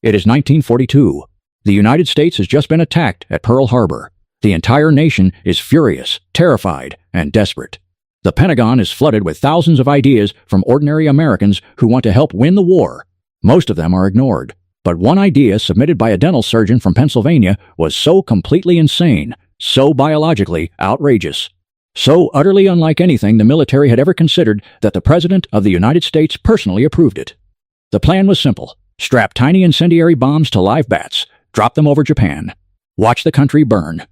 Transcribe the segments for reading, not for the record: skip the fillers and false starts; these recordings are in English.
It is 1942. The United States has just been attacked at Pearl Harbor. The entire nation is furious, terrified, and desperate. The Pentagon is flooded with thousands of ideas from ordinary Americans who want to help win the war. Most of them are ignored. But one idea submitted by a dental surgeon from Pennsylvania was so completely insane, so biologically outrageous, so utterly unlike anything the military had ever considered that the President of the United States personally approved it. The plan was simple. Strap tiny incendiary bombs to live bats, drop them over Japan. Watch the country burn.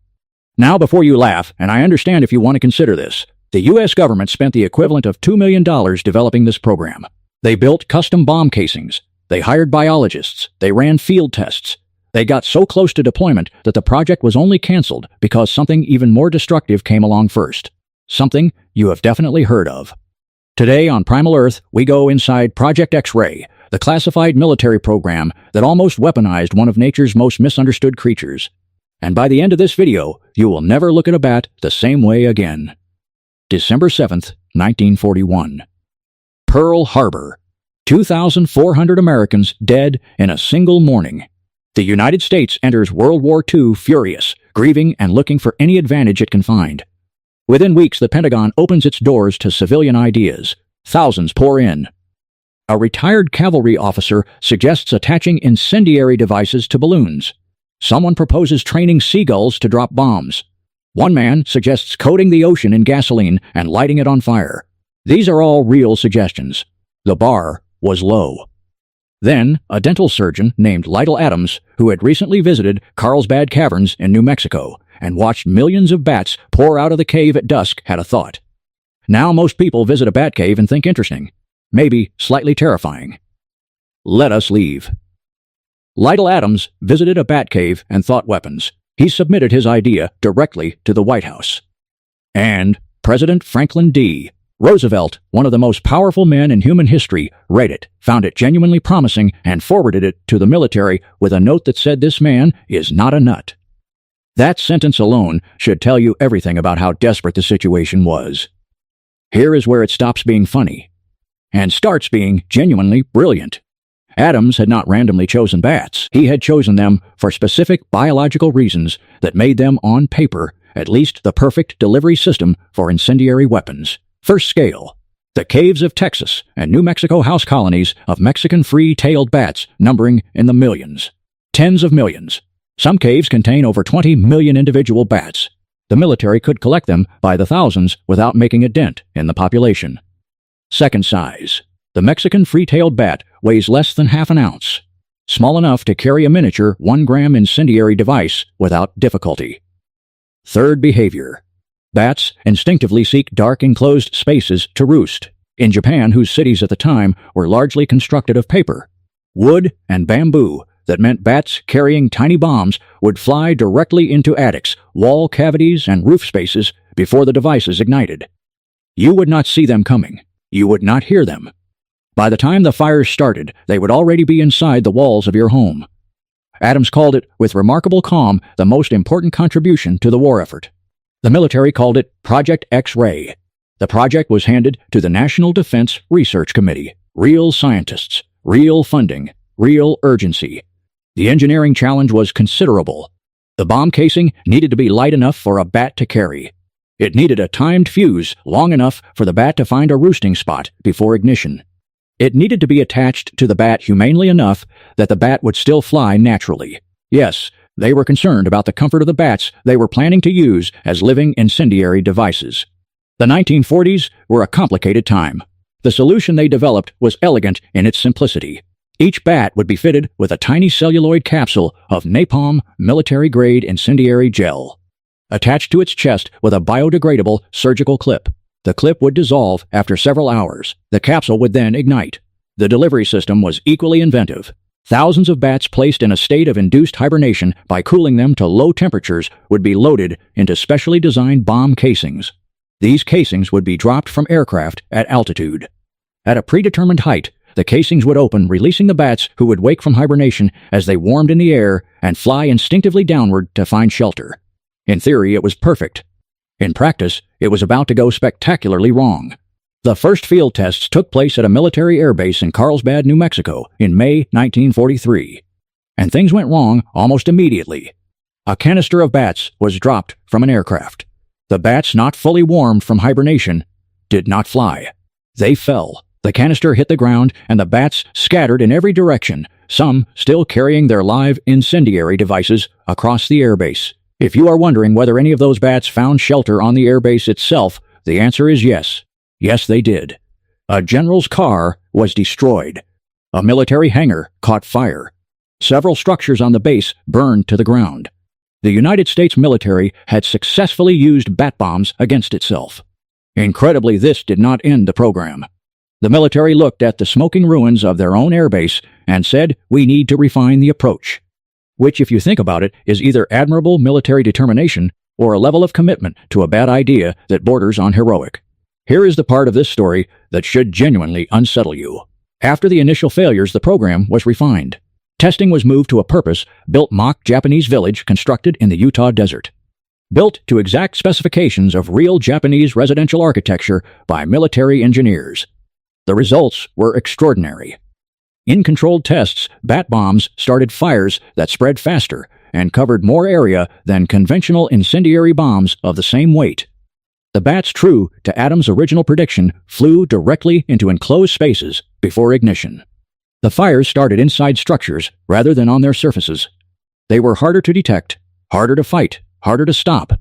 Now, before you laugh, and I understand if you want to consider this, the U.S. government spent the equivalent of $2 million developing this program. They built custom bomb casings. They hired biologists. They ran field tests. They got so close to deployment that the project was only canceled because something even more destructive came along first. Something you have definitely heard of. Today on Primal Earth, we go inside Project X-Ray, the classified military program that almost weaponized one of nature's most misunderstood creatures. And by the end of this video, you will never look at a bat the same way again. December 7th, 1941. Pearl Harbor. 2,400 Americans dead in a single morning. The United States enters World War II furious, grieving and looking for any advantage it can find. Within weeks, the Pentagon opens its doors to civilian ideas. Thousands pour in. A retired cavalry officer suggests attaching incendiary devices to balloons. Someone proposes training seagulls to drop bombs. One man suggests coating the ocean in gasoline and lighting it on fire. These are all real suggestions. The bar was low. Then, a dental surgeon named Lytle Adams, who had recently visited Carlsbad Caverns in New Mexico and watched millions of bats pour out of the cave at dusk, had a thought. Now most people visit a bat cave and think interesting, maybe slightly terrifying. Let us leave. Lytle Adams visited a bat cave and thought weapons. He submitted his idea directly to the White House. And President Franklin D. Roosevelt, one of the most powerful men in human history, read it, found it genuinely promising, and forwarded it to the military with a note that said this man is not a nut. That sentence alone should tell you everything about how desperate the situation was. Here is where it stops being funny and starts being genuinely brilliant. Adams had not randomly chosen bats. He had chosen them for specific biological reasons that made them, on paper, at least the perfect delivery system for incendiary weapons. First scale. The caves of Texas and New Mexico house colonies of Mexican free-tailed bats numbering in the millions. Tens of millions. Some caves contain over 20 million individual bats. The military could collect them by the thousands without making a dent in the population. Second size. The Mexican free-tailed bat weighs less than half an ounce. Small enough to carry a miniature 1-gram incendiary device without difficulty. Third behavior. Bats instinctively seek dark enclosed spaces to roost. In Japan, whose cities at the time were largely constructed of paper, wood, and bamboo, that meant bats carrying tiny bombs would fly directly into attics, wall cavities, and roof spaces before the devices ignited. You would not see them coming. You would not hear them. By the time the fires started, they would already be inside the walls of your home. Adams called it, with remarkable calm, the most important contribution to the war effort. The military called it Project X-Ray. The project was handed to the National Defense Research Committee. Real scientists, real funding, real urgency. The engineering challenge was considerable. The bomb casing needed to be light enough for a bat to carry. It needed a timed fuse long enough for the bat to find a roosting spot before ignition. It needed to be attached to the bat humanely enough that the bat would still fly naturally. Yes, they were concerned about the comfort of the bats they were planning to use as living incendiary devices. The 1940s were a complicated time. The solution they developed was elegant in its simplicity. Each bat would be fitted with a tiny celluloid capsule of napalm military-grade incendiary gel, attached to its chest with a biodegradable surgical clip. The clip would dissolve after several hours. The capsule would then ignite. The delivery system was equally inventive. Thousands of bats placed in a state of induced hibernation by cooling them to low temperatures would be loaded into specially designed bomb casings. These casings would be dropped from aircraft at altitude. At a predetermined height, the casings would open, releasing the bats who would wake from hibernation as they warmed in the air and fly instinctively downward to find shelter. In theory, it was perfect. In practice, it was about to go spectacularly wrong. The first field tests took place at a military airbase in Carlsbad, New Mexico, in May 1943. And things went wrong almost immediately. A canister of bats was dropped from an aircraft. The bats, not fully warmed from hibernation, did not fly. They fell. The canister hit the ground, and the bats scattered in every direction, some still carrying their live incendiary devices across the airbase. If you are wondering whether any of those bats found shelter on the airbase itself, the answer is yes. Yes, they did. A general's car was destroyed. A military hangar caught fire. Several structures on the base burned to the ground. The United States military had successfully used bat bombs against itself. Incredibly, this did not end the program. The military looked at the smoking ruins of their own airbase and said, "We need to refine the approach." Which, if you think about it, is either admirable military determination or a level of commitment to a bad idea that borders on heroic. Here is the part of this story that should genuinely unsettle you. After the initial failures, the program was refined. Testing was moved to a purpose-built mock Japanese village constructed in the Utah desert. Built to exact specifications of real Japanese residential architecture by military engineers. The results were extraordinary. In controlled tests, bat bombs started fires that spread faster and covered more area than conventional incendiary bombs of the same weight. The bats, true to Adams' original prediction, flew directly into enclosed spaces before ignition. The fires started inside structures rather than on their surfaces. They were harder to detect, harder to fight, harder to stop.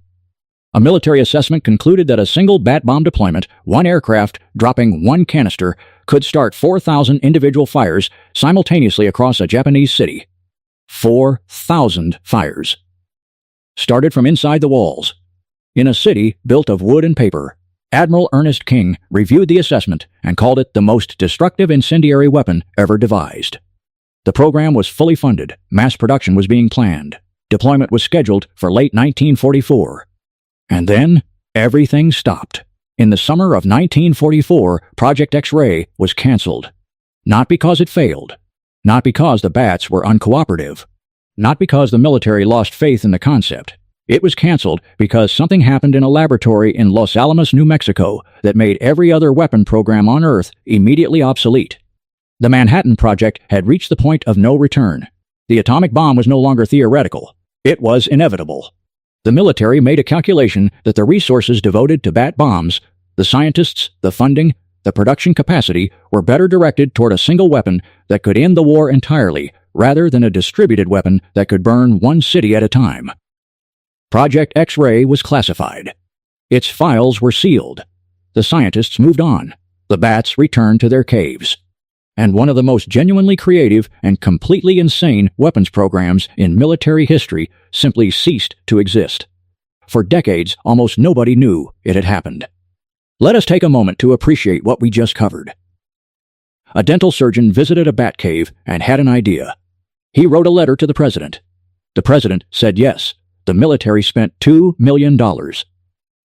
A military assessment concluded that a single bat bomb deployment, one aircraft dropping one canister, could start 4,000 individual fires simultaneously across a Japanese city. 4,000 fires. Started from inside the walls. In a city built of wood and paper, Admiral Ernest King reviewed the assessment and called it the most destructive incendiary weapon ever devised. The program was fully funded. Mass production was being planned. Deployment was scheduled for late 1944. And then, everything stopped. In the summer of 1944, Project X-Ray was canceled. Not because it failed. Not because the bats were uncooperative. Not because the military lost faith in the concept. It was canceled because something happened in a laboratory in Los Alamos, New Mexico, that made every other weapon program on Earth immediately obsolete. The Manhattan Project had reached the point of no return. The atomic bomb was no longer theoretical. It was inevitable. The military made a calculation that the resources devoted to bat bombs, the scientists, the funding, the production capacity, were better directed toward a single weapon that could end the war entirely, rather than a distributed weapon that could burn one city at a time. Project X-Ray was classified. Its files were sealed. The scientists moved on. The bats returned to their caves. And one of the most genuinely creative and completely insane weapons programs in military history simply ceased to exist. For decades, almost nobody knew it had happened. Let us take a moment to appreciate what we just covered. A dental surgeon visited a bat cave and had an idea. He wrote a letter to the president. The president said yes. The military spent $2 million.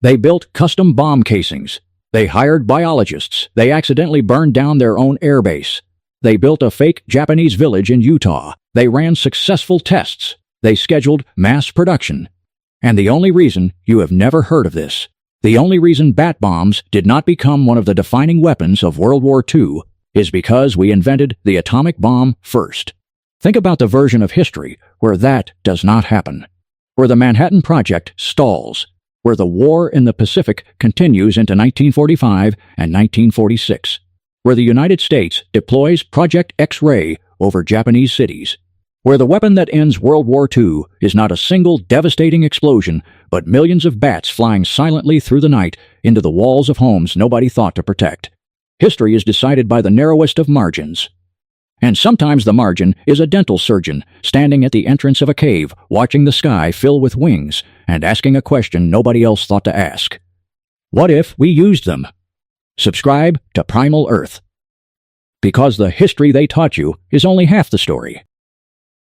They built custom bomb casings. They hired biologists. They accidentally burned down their own airbase. They built a fake Japanese village in Utah. They ran successful tests. They scheduled mass production. And the only reason you have never heard of this, the only reason bat bombs did not become one of the defining weapons of World War II, is because we invented the atomic bomb first. Think about the version of history where that does not happen. Where the Manhattan Project stalls, where the war in the Pacific continues into 1945 and 1946, where the United States deploys Project X-Ray over Japanese cities, where the weapon that ends World War II is not a single devastating explosion, but millions of bats flying silently through the night into the walls of homes nobody thought to protect. History is decided by the narrowest of margins. And sometimes the margin is a dental surgeon standing at the entrance of a cave, watching the sky fill with wings and asking a question nobody else thought to ask. What if we used them? Subscribe to Primal Earth. Because the history they taught you is only half the story.